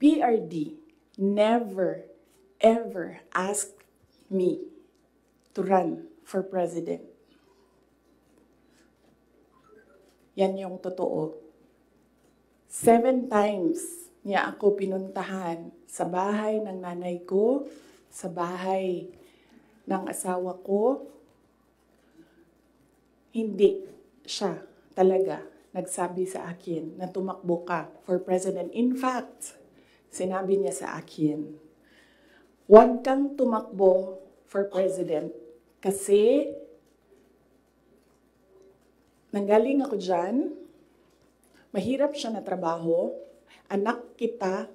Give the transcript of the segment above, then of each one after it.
PRD never, ever asked me to run for president. Yan yung totoo. 7 times niya ako pinuntahan sa bahay ng nanay ko, sa bahay ng asawa ko. Hindi siya talaga nagsabi sa akin na tumakbo ka for president. In fact, sinabi niya sa akin, huwag kang tumakbo for president kasi nanggaling ako dyan, mahirap siya na trabaho, anak kita,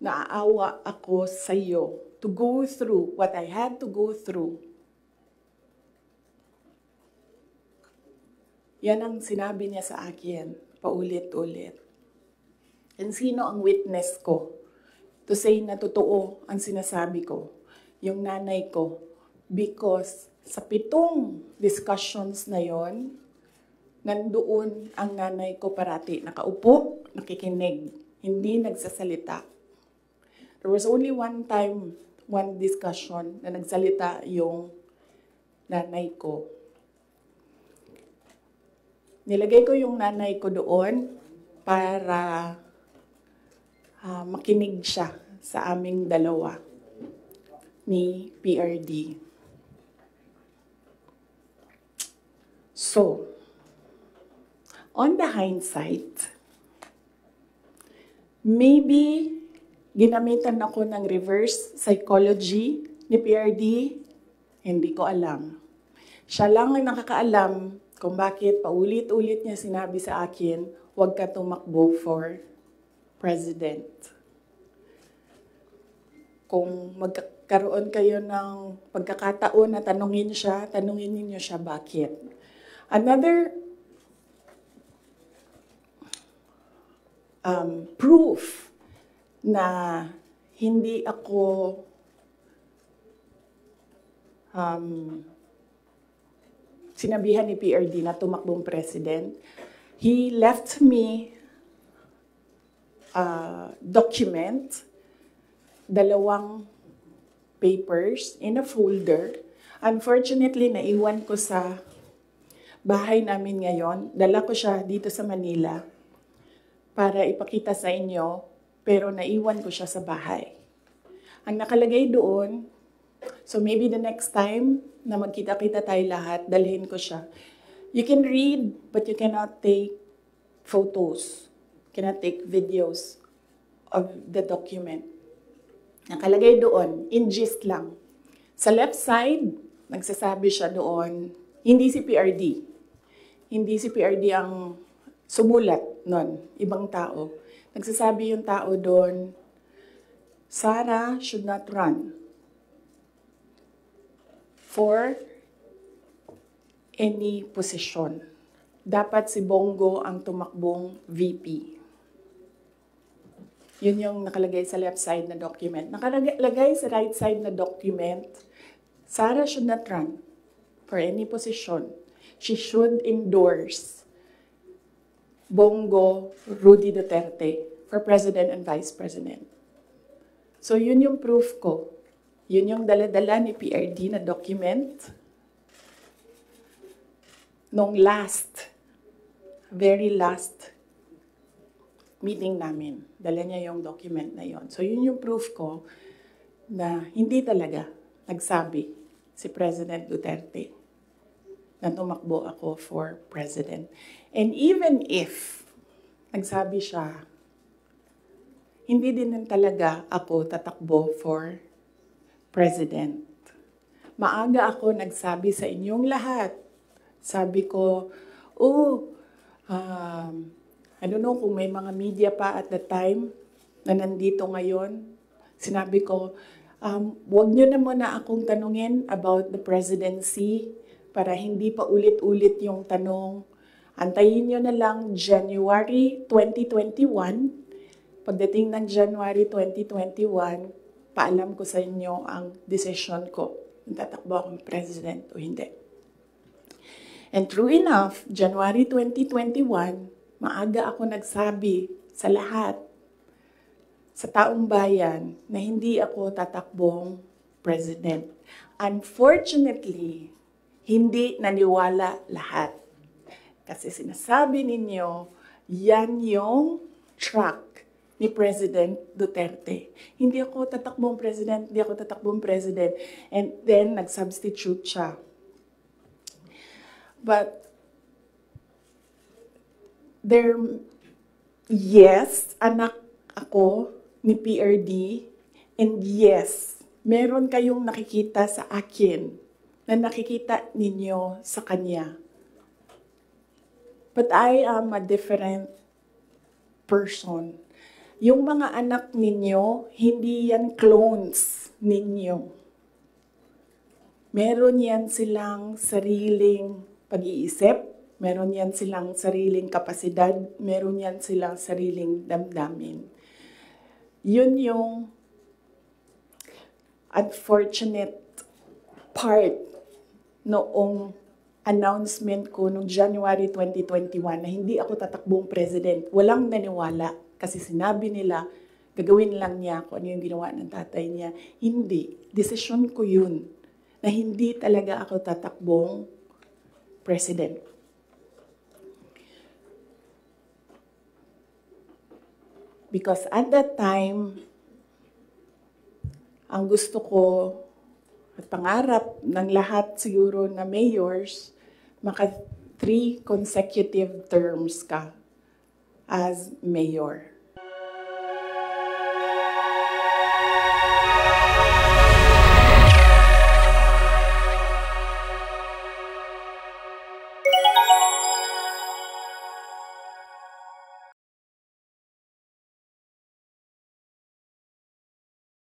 naaawa ako sa iyo to go through what I had to go through. Yan ang sinabi niya sa akin, paulit-ulit. And sino ang witness ko to say na totoo ang sinasabi ko? Yung nanay ko. Because sa 7 discussions na yon, nandoon ang nanay ko parati. Nakaupo, nakikinig, hindi nagsasalita. There was only one time, one discussion na nagsalita yung nanay ko. Nilagay ko yung nanay ko doon para makinig siya sa aming dalawa ni PRD. So, on the hindsight, maybe ginamitan ako ng reverse psychology ni PRD, hindi ko alam. Siya lang ang nakakaalam kung bakit paulit-ulit niya sinabi sa akin, huwag ka tumakbo for president. Kung magkakaroon kayo ng pagkakataon na tanungin ninyo siya bakit. Another proof na hindi ako sinabihan ni PRD na tumakbong president. He left me document, 2 papers in a folder. Unfortunately, naiwan ko sa bahay namin ngayon. Dala ko siya dito sa Manila para ipakita sa inyo, pero naiwan ko siya sa bahay. Ang nakalagay doon, so maybe the next time na magkita-kita tayo lahat, dalhin ko siya. You can read, but you cannot take photos. Cannot take videos of the document. Nakalagay doon, in gist lang. Sa left side, nagsasabi siya doon, hindi si PRD. Hindi si PRD ang sumulat nun, ibang tao. Nagsasabi yung tao doon, Sara should not run for any position. Dapat si Bongo ang tumakbong VP. Yun yung nakalagay sa left side na document. Nakalagay sa right side na document, Sara should not run for any position. She should endorse Bongo Rudy Duterte for President and Vice President. So yun yung proof ko. Yun yung dala-dala ni PRD na document nung very last meeting namin. Dala niya yung document na yon. So yun yung proof ko na hindi talaga nagsabi si President Duterte na tumakbo ako for president. And even if nagsabi siya, hindi din talaga ako tatakbo for president. Maaga ako nagsabi sa inyong lahat. Sabi ko, I don't know kung may mga media pa at the time na nandito ngayon. Sinabi ko, huwag nyo na muna akong tanungin about the presidency para hindi pa ulit-ulit yung tanong. Antayin nyo na lang January 2021. Pagdating ng January 2021, paalam ko sa inyo ang decision ko. Tatakbo akong president o hindi. And true enough, January 2021, maaga ako nagsabi sa lahat sa taong bayan na hindi ako tatakbong president. Unfortunately, hindi naniwala lahat. Kasi sinasabi ninyo, yan yung track ni President Duterte. Hindi ako tatakbong president, hindi ako tatakbong president. And then, nag-substitute siya. But, yes, anak ako ni PRD, and yes, meron kayong nakikita sa akin na nakikita ninyo sa kanya. But I am a different person. Yung mga anak ninyo, hindi yan clones ninyo. Meron yan silang sariling pag-iisip, meron yan silang sariling kapasidad, meron yan silang sariling damdamin. Yun yung unfortunate part noong announcement ko noong January 2021 na hindi ako tatakbong president. Walang naniwala kasi sinabi nila, gagawin lang niya kung ano yung ginawa ng tatay niya. Hindi. Desisyon ko yun na hindi talaga ako tatakbong president. Because at that time, ang gusto ko at pangarap ng lahat siguro na mayors, maka 3 consecutive terms ka as mayor.